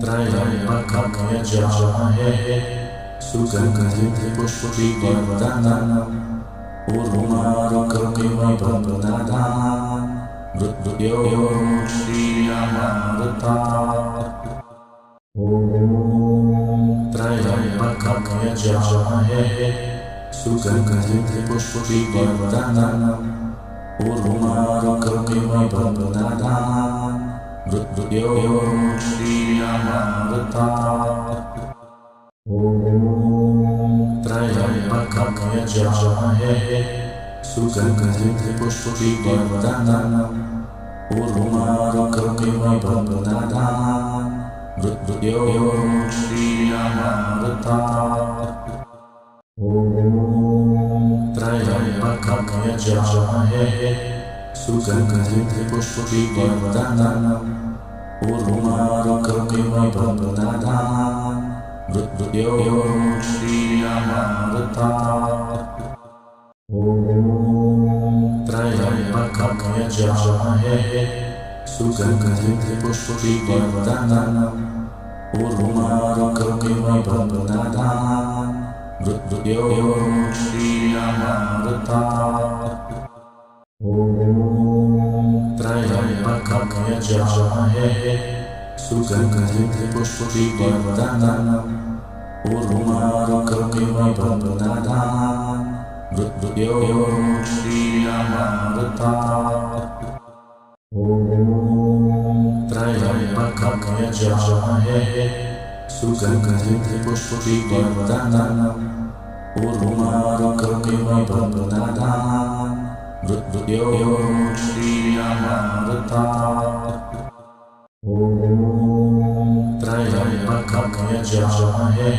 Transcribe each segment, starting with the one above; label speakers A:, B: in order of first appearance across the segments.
A: त्र्यम्बकं यजामहे सुगन्धिं पुष्टिवर्धनम् उर्वारुकमिव बन्धनान् मृत्युञ्जीयमामृतात्। त्र्यम्बकं यजामहे सुगन्धिं पुष्टिवर्धनम् उर्वारुकमिव बन्धनान् मृत्युञ्जीयमामृतात्। त्र्यम्बकं यजामहे सुगन्धिं पुष्टिवर्धनम् उर्वारुकमिव बन्धनान् मृत्युञ्जीयमामृतात्। त्र्यम्बकं यजामहे सुगन्धिं पुष्टिवर्धनम् उर्वारुकमिव बन्धनान् मृत्युञ्जीयमामृतात्। त्र्यम्बकं यजामहे सुगन्धिं पुष्टिवर्धनम् उर्वारुकमिव बन्धनान् मृत्युञ्जीयमामृतात्। त्र्यम्बकं यजामहे सुगन्धिं पुष्टिवर्धनम् उर्वारुकमिव बन्धनान् मृत्युञ्जीयमामृतात्। त्र्यम्बकं यजामहे सुगन्धिं पुष्टिवर्धनम् उर्वारुकमिव बन्धनान् मृत्युञ्जीयमामृतात्। त्र्यम्बकं यजामहे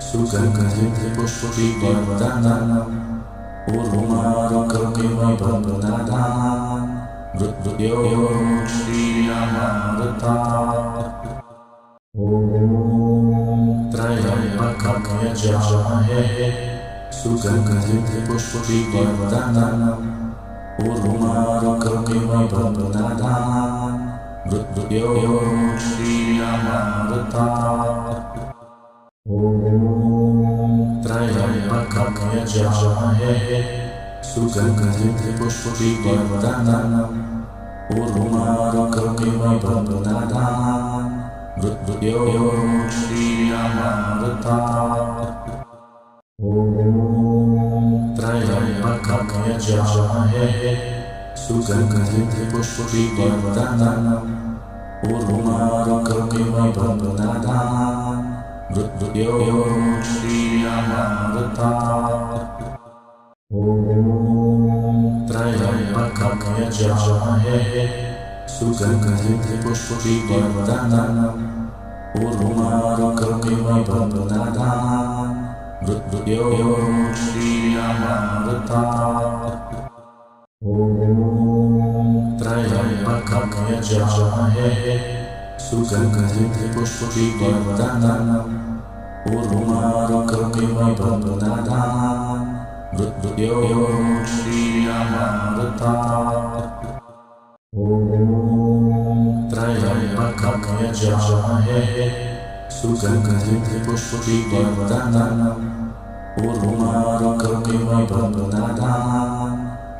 A: सुगन्धिं पुष्टिवर्धनम् उर्वारुकमिव बन्धनान् मृत्युञ्जीयमामृतात्। त्र्यम्बकं यजामहे सुगन्धिं पुष्टिवर्धनम् उर्वारुकमिव बन्धनान् मृत्युञ्जीयमामृतात्। त्र्यम्बकं यजामहे सुगन्धिं पुष्टिवर्धनम् उर्वारुकमिव बन्धनान् मृत्युञ्जीयमामृतात्। त्र्यम्बकं यजामहे सुगन्धिं पुष्टिवर्धनम् उर्वारुकमिव बन्धनान् मृत्युञ्जीयमामृतात्। त्र्यम्बकं यजामहे सुगन्धिं पुष्टिवर्धनम् उर्वारुकमिव बन्धनान् मृत्युञ्जीयमामृतात्। त्र्यम्बकं यजामहे सुगन्धिं पुष्टिवर्धनम् उर्वारुकमिव बन्धनान् मृत्युञ्जीयमामृतात्। त्र्यम्बकं यजामहे सुगन्धिं पुष्टिवर्धनम् उर्वारुकमिव बन्धनान्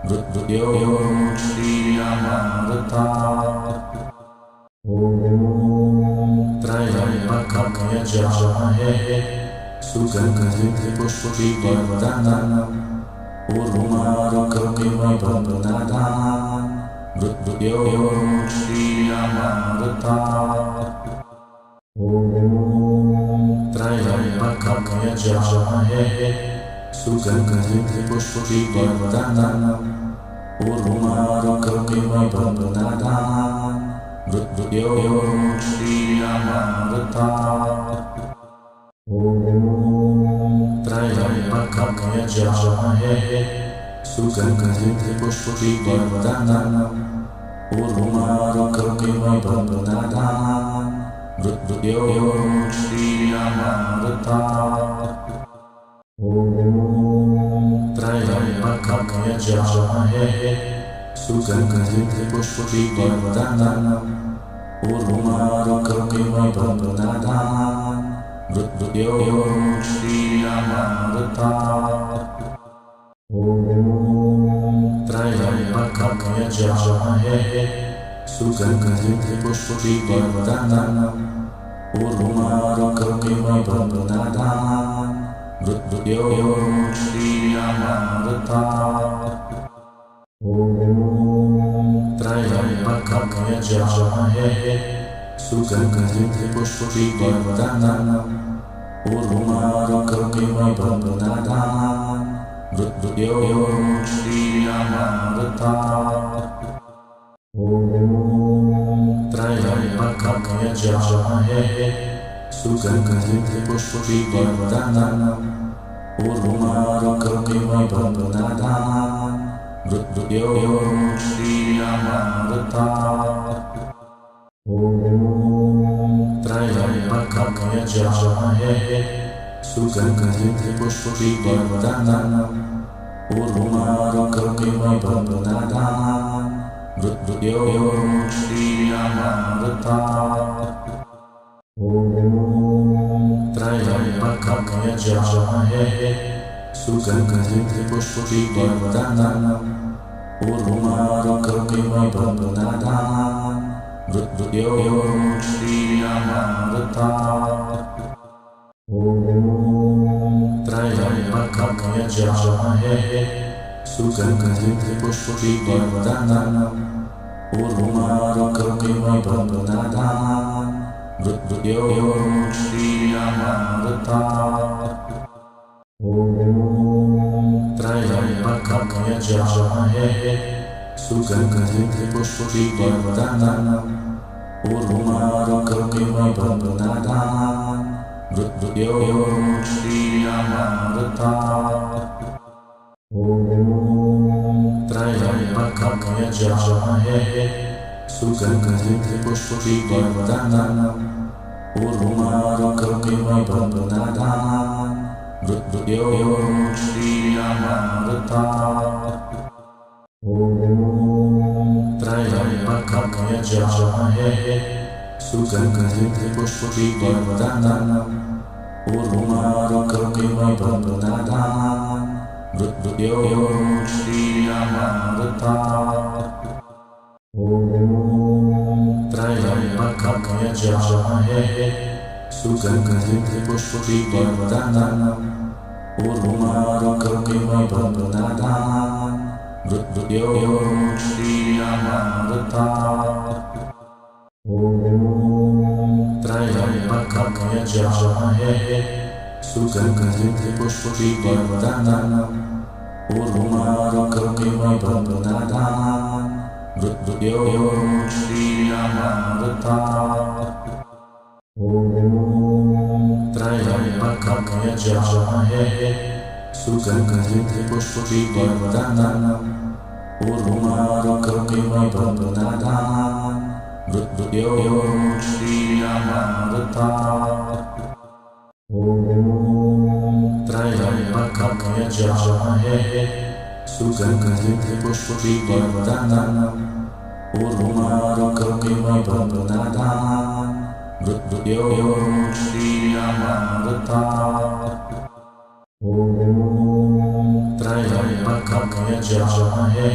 A: मृत्युञ्जीयमामृतात्। त्र्यम्बकं यजामहे सुगन्धिं पुष्टिवर्धनम् उर्वारुकमिव बन्धनान् मृत्युञ्जीयमामृतात्। त्र्यम्बकं यजामहे सुगन्धिं पुष्टिवर्धनम् उर्वारुकमिव बन्धनान् मृत्युञ्जीयमामृतात्। त्र्यम्बकं यजामहे सुगन्धिं पुष्टिवर्धनम् उर्वारुकमिव बन्धनान् मृत्युञ्जीयमामृतात्। त्र्यम्बकं यजामहे सुगन्धिं पुष्टिवर्धनम् Urmarukakiva Bandanadan Mrityo Shriyamarata Om Trayambakam Yajamahe Sugandhiti Pushpi Vardhanam Urmarukakiva Bandanadan Mrityo Shriyamarata Om Trayambakam Yajamahe Sugandhiti Pushpi Vardhanam Urmarukakiva Bandanadan Mrityo Shriyamarata Om Trayambakam Yajamahe Sugandhiti Pushpi Vardhanam Urmarukakiva Bandanadan Mrityo Shriyamarata Om Trayambakam Yajamahe Sugandhiti Pushpi Vardhanam Urmarukakiva Bandanadan Mrityo Shriyamarata Om Trayambakam Yajamahe Sugandhiti Pushpi Vardhanam Urmarukakiva Bandanadan Mrityo Shriyamarata Om Trayambakam Yajamahe Sugandhiti Pushpi Vardhanam Urmarukakiva Bandanadan Mrityo Shriyamarata Om Trayambakam Yajamahe Sugandhiti Pushpi Vardhanam Urmarukakiva Bandanadan Mrityo Shriyamarata Om Trayambakam Yajamahe Sugandhiti Pushpi Vardhanam Urmarukakiva Bandanadan Mrityo Shriyamarata Om Trayambakam Yajamahe Sugandhiti Pushpi Vardhanam Urmarukakiva Bandanadan Mrityo Shriyamarata Om Trayambakam Yajamahe Sugandhiti Pushpi Vardhanam Urmarukakiva Bandanadan Mrityo Shriyamarata Om Trayambakam Yajamahe Sugandhiti Pushpi Vardhanam Urmarukakiva Bandanadan Mrityo Shriyamarata Om Trayambakam Yajamahe Sugandhiti Pushpi Vardhanam Urmarukakiva Bandanadan Mrityo Shriyamarata Om Trayambakam Yajamahe Sugandhiti Pushpi Vardhanam Urmarukakiva Bandanadan Mrityo Shriyamarata Om Trayambakam Yajamahe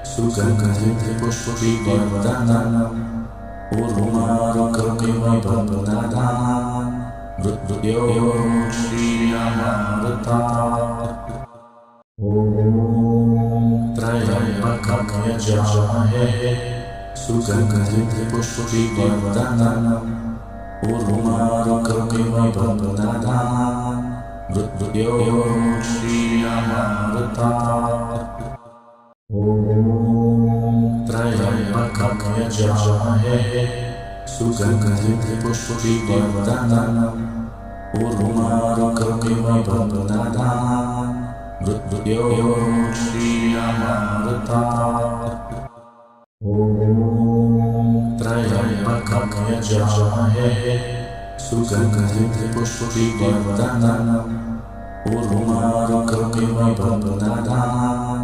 A: Sugandhiti Pushpi Vardhanam Urmarukakiva Bandanadan Mrityo Shriyamarata Om Trayambakam Yajamahe Sugandhiti Pushpi Vardhanam Urmarukakiva Bandanadan Mrityo Shriyamarata Om Trayambakam Yajamahe Sugandhiti Pushpi Vardhanam Urmarukakiva Bandanadan Mrityo Shriyamarata Om Trayambakam Yajamahe Sugandhiti Pushpi Vardhanam Urmarukakiva Bandanadan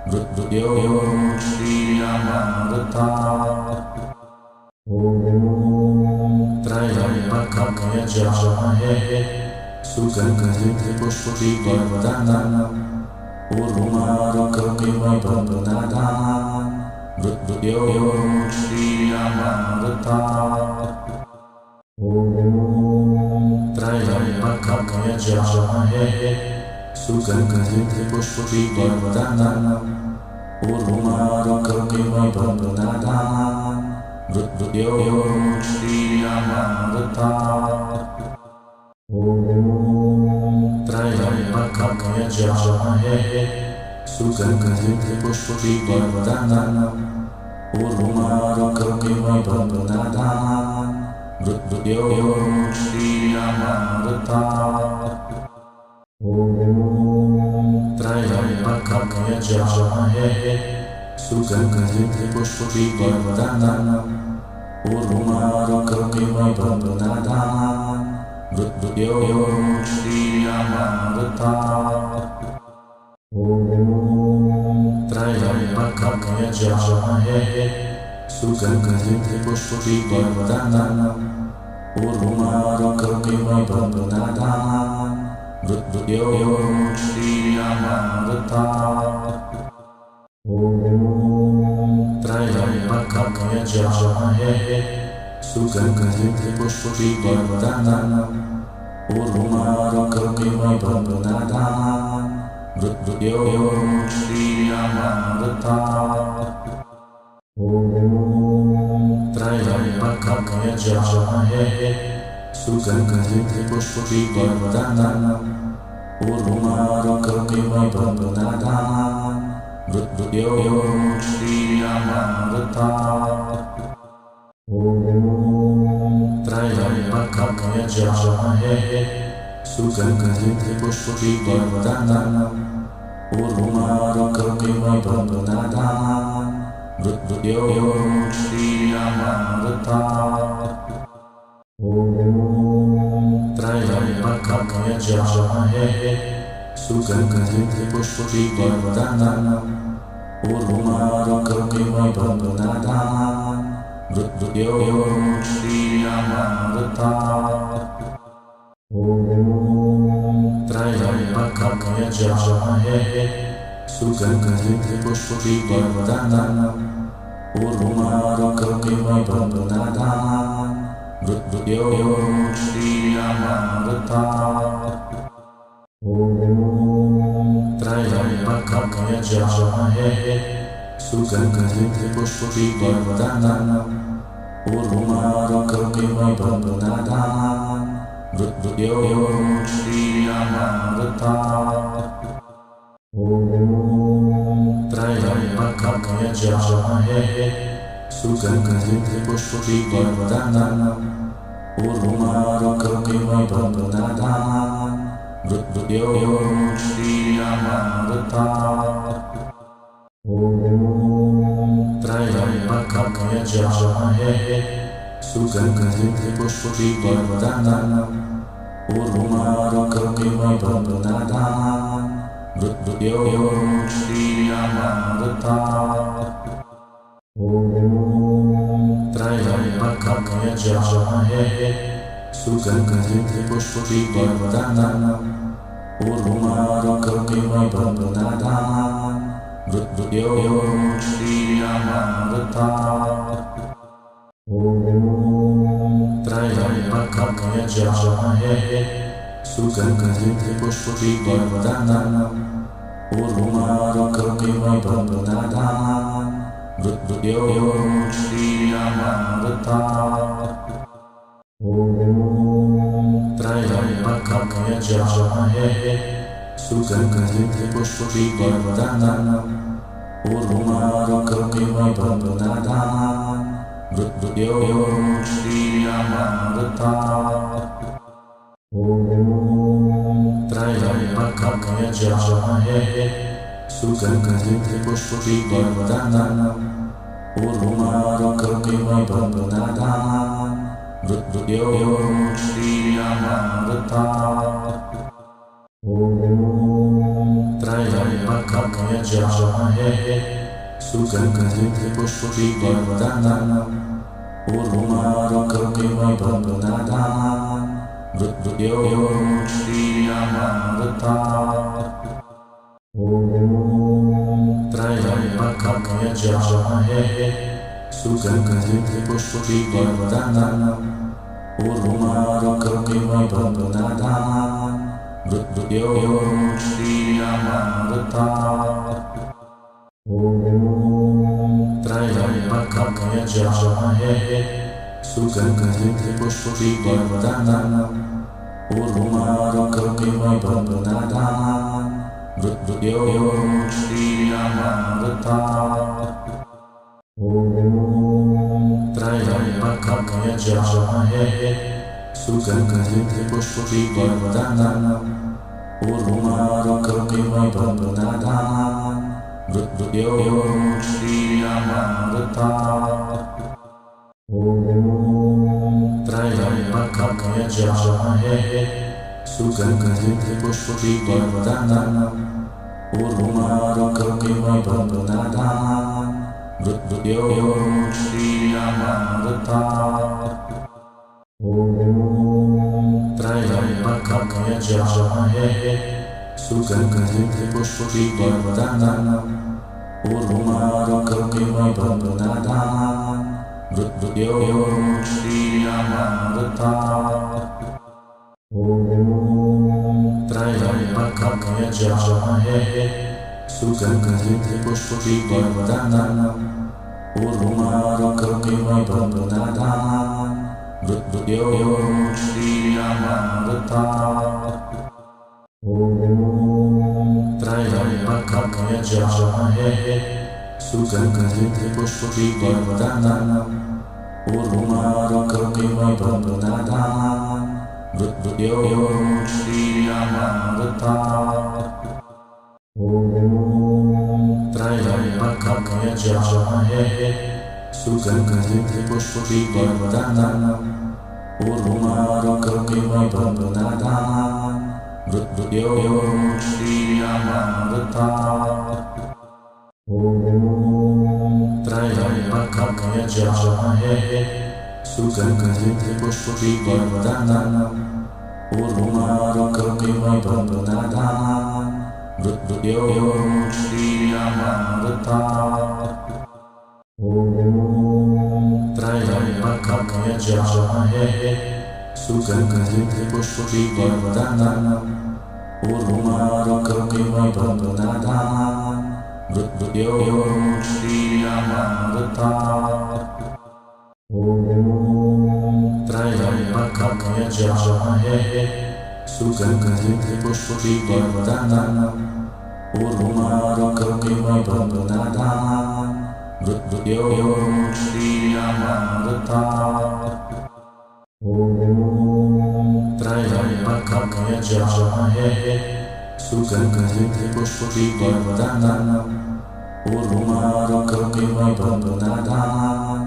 A: Mrityo Shriyamarata Om त्र्यम्बकं यजामहे सुगन्धिं पुष्टिवर्धनम् उर्वारुकमिव बन्धनान् मृत्युञ्जीयमामृतात्। त्र्यम्बकं यजामहे सुगन्धिं पुष्टिवर्धनम् उर्वारुकमिव बन्धनान् मृत्युञ्जीयमामृतात्। त्र्यम्बकं यजामहे सुगन्धिं पुष्टिवर्धनम् उर्वारुकमिव बन्धनान् मृत्युञ्जीयमामृतात्। त्र्यम्बकं यजामहे सुगन्धिं पुष्टिवर्धनम् उर्वारुकमिव बन्धनान् मृत्युञ्जीयमामृतात्। त्र्यम्बकं यजामहे सुगन्धिं पुष्टिवर्धनम् उर्वारुकमिव बन्धनान् मृत्युञ्जीयमामृतात्। त्र्यम्बकं यजामहे सुगन्धिं पुष्टिवर्धनम् उर्वारुकमिव बन्धनान् मृत्युञ्जीयमामृतात्। त्र्यम्बकं यजामहे सुगन्धिं पुष्टिवर्धनम् उर्वारुकमिव बन्धनान् मृत्युञ्जीयमामृतात्। त्र्यम्बकं यजामहे सुगन्धिं पुष्टिवर्धनम् उर्वारुकमिव बन्धनान् मृत्युञ्जीयमामृतात्। त्र्यम्बकं यजामहे सुगन्धिं पुष्टिवर्धनम् उर्वारुकमिव बन्धनान् मृत्युञ्जीयमामृतात्। त्र्यम्बकं यजामहे सुगन्धिं पुष्टिवर्धनम् उर्वारुकमिव बन्धनान् मृत्युञ्जीयमामृतात्। त्र्यम्बकं यजामहे सुगन्धिं पुष्टिवर्धनम् उर्वारुकमिव बन्धनान् मृत्युञ्जीयमामृतात्। त्र्यम्बकं यजामहे सुगन्धिं पुष्टिवर्धनम् उर्वारुकमिव बन्धनान् मृत्युञ्जीयमामृतात्। त्र्यम्बकं यजामहे सुगन्धिं पुष्टिवर्धनम् उर्वारुकमिव बन्धनान् मृत्युञ्जीयमामृतात्। त्र्यम्बकं यजामहे सुगन्धिं पुष्टिवर्धनम् उर्वारुकमिव बन्धनान् मृत्युञ्जीयमामृतात्। त्र्यम्बकं यजामहे सुगन्धिं पुष्टिवर्धनम् उर्वारुकमिव बन्धनान् मृत्युञ्जीयमामृतात्। त्र्यम्बकं यजामहे सुगन्धिं पुष्टिवर्धनम् उर्वारुकमिव बन्धनान् मृत्युञ्जीयमामृतात्। त्र्यम्बकं यजामहे सुगन्धिं पुष्टिवर्धनम् उर्वारुकमिव बन्धनान् मृत्युञ्जीयमामृतात्। त्र्यम्बकं यजामहे सुगन्धिं पुष्टिवर्धनम् Urmarukamima Bhavanadan Mrityo Shriyamrita Om Trayambakam Yajamahe Sugandhim Pushpavardhanam Urmarukamima Bhavanadan Mrityo Shriyamrita Om Trayambakam Yajamahe Sugandhim Pushpavardhanam Urmarukamima Bhavanadan Mrityo Shriyamrita Om Trayambakam Yajamahe Sugandhim Pushpavardhanam Urmarukamima Bhavanadan Mrityo Shriyamrita Om Trayambakam Yajamahe Sugandhim Pushpavardhanam Urmarukamima Bhavanadan Mrityo Shriyamrita Om Trayambakam Yajamahe Sugandhim Pushpavardhanam Urmarukamima Bhavanadan Mrityo Shriyamrita Om Trayambakam Yajamahe Sugandhim Pushpavardhanam Urmarukamima Bhavanadan Mrityo Shriyamrita Om Trayambakam Yajamahe Sugandhim Pushpavardhanam Urmarukamima Bhavanadan Mrityo Shriyamrita Om Trayambakam Yajamahe Sugandhim Pushpavardhanam Urmarukamima Bhavanadan Mrityo Shriyamrita Om Trayambakam Yajamahe Sugandhim Pushpavardhanam Urmarukamima Bhavanadan Mrityo Shriyamrita Om Trayambakam Yajamahe Sugandhim Pushpavardhanam Urmarukamima Bhavanadan Mrityo Shriyamrita Om Trayambakam Yajamahe Sugandhim Pushpavardhanam Urmarukamima Bhavanadan Mrityo Shriyamrita Om Trayambakam Yajamahe Sugandhim Pushpavardhanam Urmarukamima Bhavanadan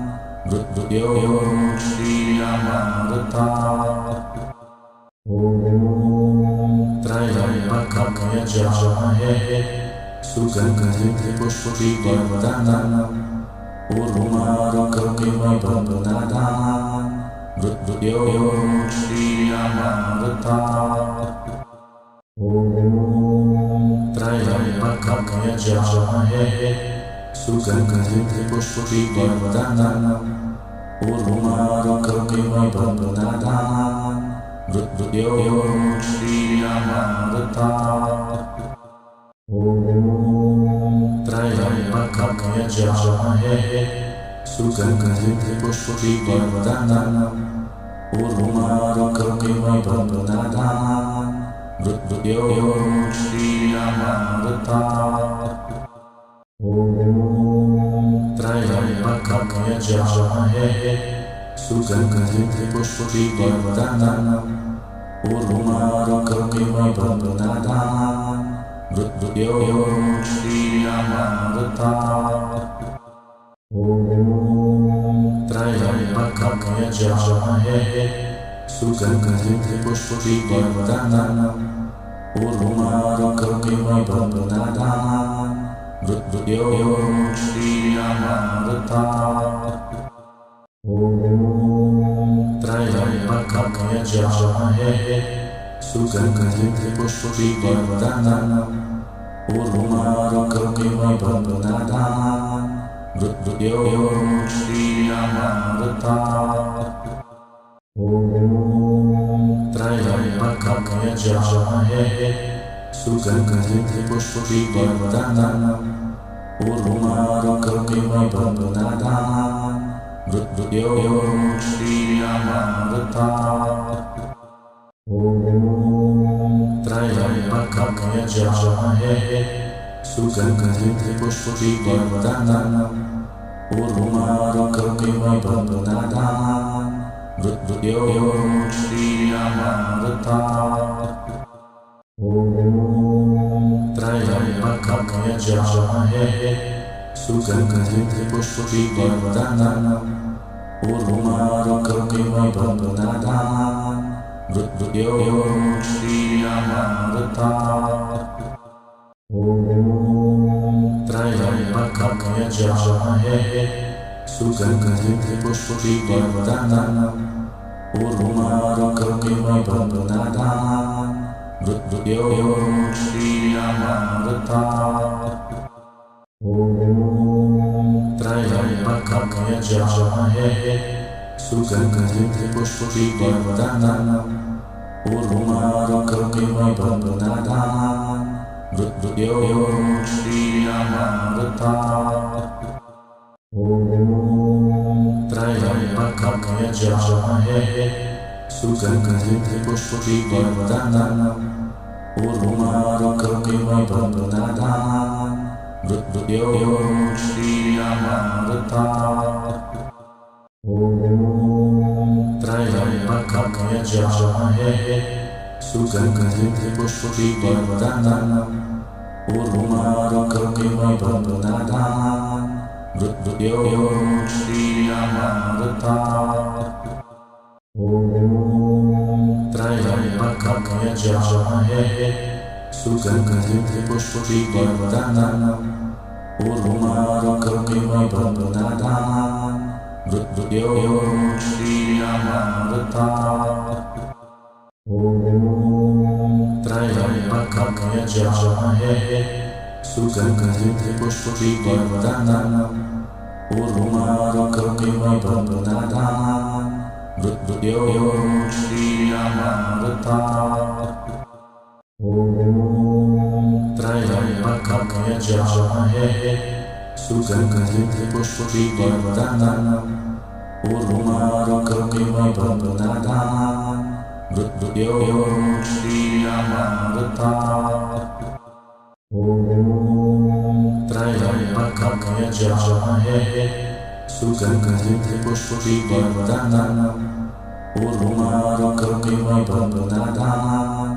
A: Mrityo Shriyamrita Om Trayambakam Yajamahe Sugandhim Pushpavardhanam Urmarukamima Bhavanadan Mrityo Shriyamrita Om Trayambakam Yajamahe Sugandhim Pushpavardhanam Urmarukamima Bhavanadan Mrityo Shriyamrita Om Trayambakam Yajamahe Sugandhim Pushpavardhanam Urmarukamima Bhavanadan Mrityo Shriyamrita Om Trayambakam Yajamahe Sugandhim Pushpavardhanam Urmarukamima Bhavanadan Mrityo Shriyamrita Om Trayambakam Yajamahe Sugandhim Pushpavardhanam Urmarukamima Bhavanadan Mrityo Shriyamrita ॐ त्र्यम्बकं यजामहे सुगन्धिं पुष्टिवर्धनम् उर्वारुकमिव बन्धनान् मृत्युञ्जीयमामृतात्। ॐ त्र्यम्बकं यजामहे सुगन्धिं पुष्टिवर्धनम् उर्वारुकमिव बन्धनान् मृत्युञ्जीयमामृतात्। ॐ त्र्यम्बकं यजामहे सुगन्धिं पुष्टिवर्धनम् उर्वारुकमिव बन्धनान् मृत्युञ्जीयमामृतात्। ॐ त्र्यम्बकं यजामहे सुगन्धिं पुष्टिवर्धनम् उर्वारुकमिव बन्धनान् मृत्युञ्जीयमामृतात्। ॐ त्र्यम्बकं यजामहे सुगन्धिं पुष्टिवर्धनम् उर्वारुकमिव बन्धनान् मृत्युञ्जीयमामृतात्। ॐ त्र्यम्बकं यजामहे सुगन्धिं पुष्टिवर्धनम् उर्वारुकमिव बन्धनान् मृत्युञ्जीयमामृतात्। ॐ त्र्यम्बकं यजामहे सुगन्धिं पुष्टिवर्धनम् उर्वारुकमिव बन्धनान् मृत्युञ्जीयमामृतात्। ॐ त्र्यम्बकं यजामहे सुगन्धिं पुष्टिवर्धनम् उर्वारुकमिव बन्धनान् मृत्युञ्जीयमामृतात्। ॐ त्र्यम्बकं यजामहे सुगन्धिं पुष्टिवर्धनम् उर्वारुकमिव बन्धनान् मृत्युञ्जीयमामृतात्। ॐ त्र्यम्बकं यजामहे सुगन्धिं पुष्टिवर्धनम् उर्वारुकमिव बन्धनान् मृत्युञ्जीयमामृतात्। ॐ त्र्यम्बकं यजामहे सुगन्धिं पुष्टिवर्धनम् उर्वारुकमिव बन्धनान् मृत्युञ्जीयमामृतात्। ॐ त्र्यम्बकं यजामहे सुगन्धिं पुष्टिवर्धनम् उर्वारुकमिव बन्धनान्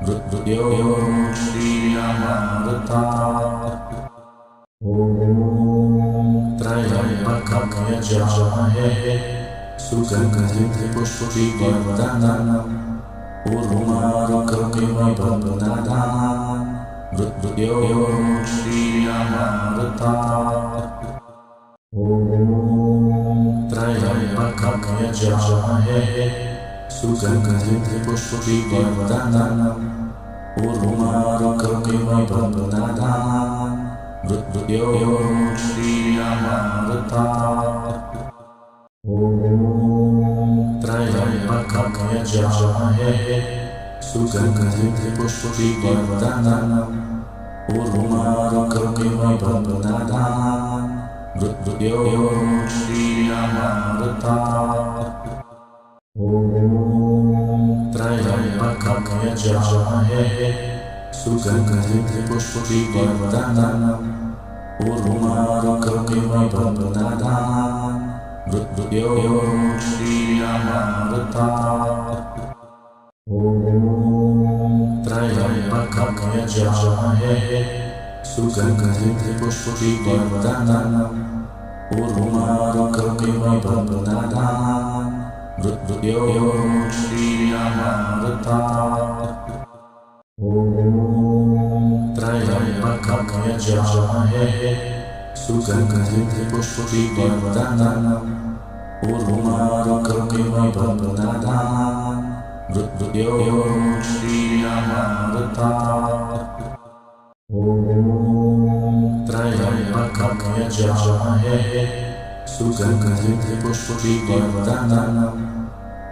A: मृत्युञ्जीयमामृतात्। ॐ त्र्यम्बकं यजामहे सुगन्धिं पुष्टिवर्धनम् उर्वारुकमिव बन्धनान् मृत्युञ्जीयमामृतात्। ॐ त्र्यम्बकं यजामहे सुगन्धिं पुष्टिवर्धनम् उर्वारुकमिव बन्धनान् मृत्युञ्जीयमामृतात्। ॐ त्र्यम्बकं यजामहे सुगन्धिं पुष्टिवर्धनम् उर्वारुकमिव बन्धनान् मृत्युञ्जीयमामृतात्। ॐ त्र्यम्बकं यजामहे सुगन्धिं पुष्टिवर्धनम् उर्वारुकमिव बन्धनान् मृत्युञ्जीयमामृतात्। ॐ त्र्यम्बकं यजामहे सुगन्धिं पुष्टिवर्धनम् उर्वारुकमिव बन्धनान् मृत्युञ्जीयमामृतात्। ॐ त्र्यम्बकं यजामहे सुगन्धिं पुष्टिवर्धनम् Urmarukamim Bhagavadan Mrityo Shriyamrita Om Trayambakam Yajamahe Sugandhim Pushpavardhanam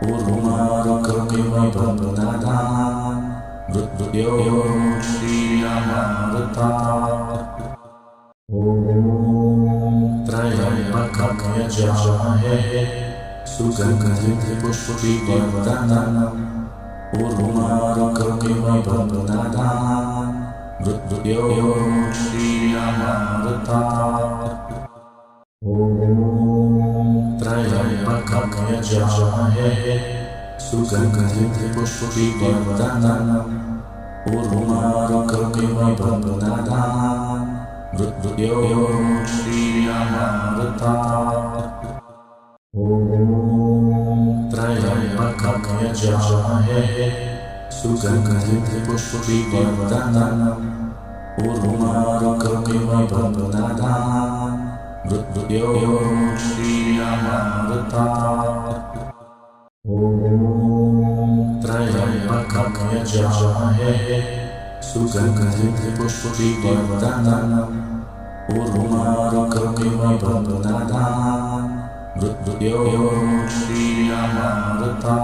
A: Urmarukamim Bhagavadan Mrityo Shriyamrita Om Trayambakam Yajamahe Sugandhim Pushpavardhanam Urmarukamim Bhagavadan Mrityo Shriyamrita Om Trayambakam Yajamahe Sugandhim Pushpavardhanam Urmarukamim Bhagavadan Mrityo Shriyamrita Om Trayambakam Yajamahe Sugandhim Pushpavardhanam Urmarukamim Bhagavadan Mrityo Shriyamrita Om Trayambakam Yajamahe Sugandhim Pushpavardhanam Urmarukamim Bhagavadan Mrityo Shriyamrita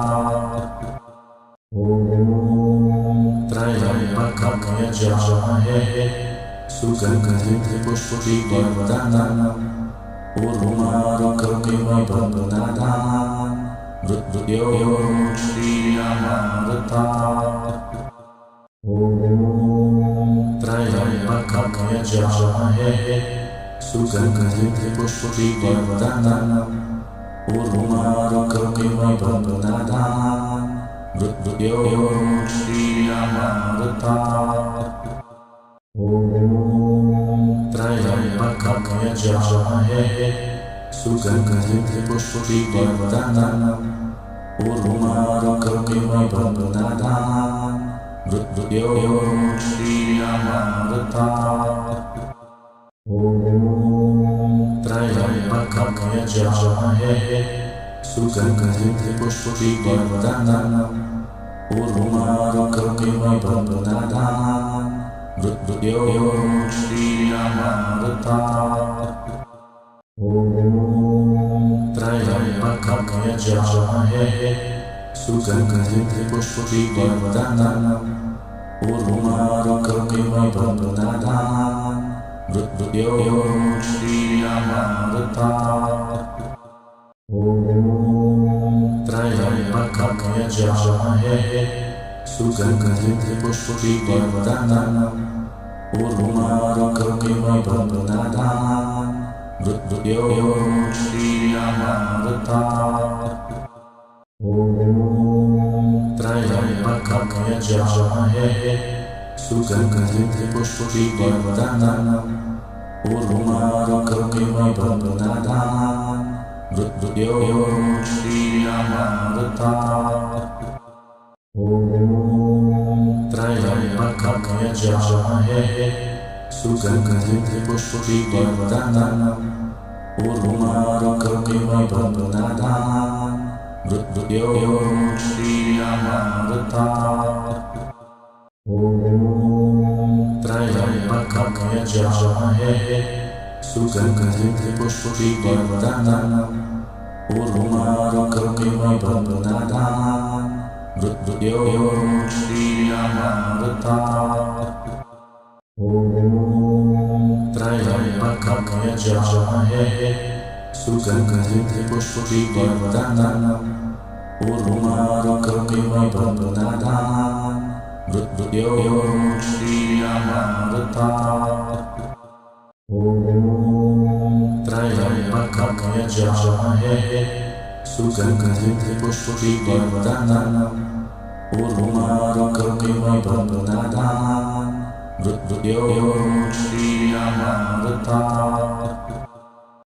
A: Om Trayambakam Yajamahe Sugandhim Pushpavardhanam Urmarukamim Bhagavadan Mrityo Shriyamrita Om Trayambakam Yajamahe Sugandhim Pushpavardhanam Urmarukamim Bhagavadan Mrityo Shriyamrita Om Trayambakam Yajamahe Sugandhim Pushpavardhanam Urmarukamim Bhagavadan Mrityo Shriyamrita Om Trayambakam Yajamahe Sugandhim Pushpavardhanam Urmarukamim Bhagavadan Mrityo Shriyamrita Om Trayambakam Yajamahe Sugandhim Pushpavardhanam Urmarukamim Bhagavadan Mrityo Shriyamrita Om Trayambakam Yajamahe Sugandhim Pushpavardhanam Urmarukamim Bhagavadan Mrityo Shriyamrita Om Trayambakam Yajamahe Sugandhim Pushpavardhanam Urmarukamim Bhagavadan Mrityo Shriyamrita Om Trayambakam Yajamahe Sugandhim Pushpavardhanam Urmarukamim Bhagavadan Mrityo Shriyamrita Om Trayambakam Yajamahe Sugandhim Pushpavardhanam Urmarukamim Bhagavadan Mrityo Shriyamrita Om Trayambakam Yajamahe Sugandhim Pushpavardhanam Urmarukamim Bhagavadan Mrityo Shriyamrita Om Trayambakam Yajamahe Sugandhim Pushpavardhanam Urmarukamim Bhagavadan Mrityo Shriyamrita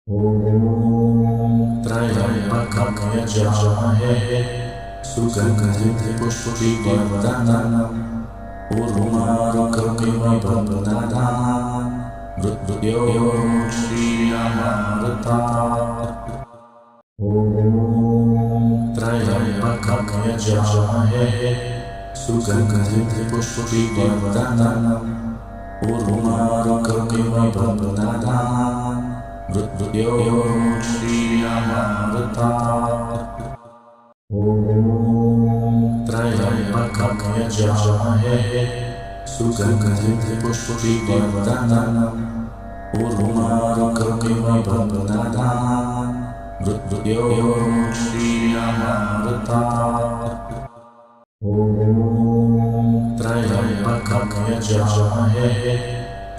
A: Om Trayambakam Yajamahe Sugandhim Pushpavardhanam Urmarukamim Bhagavadan Mrityo Shriyamrita ॐ त्र्यम्बकं यजामहे सुगन्धिं पुष्टिवर्धनम् उर्वारुकमिव बन्धनान् मृत्युर्मुक्षीयमामृतात्। ॐ त्र्यम्बकं यजामहे सुगन्धिं पुष्टिवर्धनम् उर्वारुकमिव बन्धनान् मृत्युर्मुक्षीयमामृतात्। ॐ त्र्यम्बकं यजामहे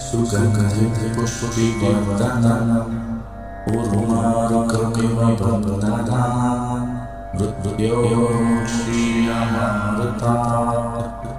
A: सुगन्धिं पुष्टिवर्धनम् उर्वारुकमिव बन्धनान् मृत्युर्मुक्षीयमामृतात्।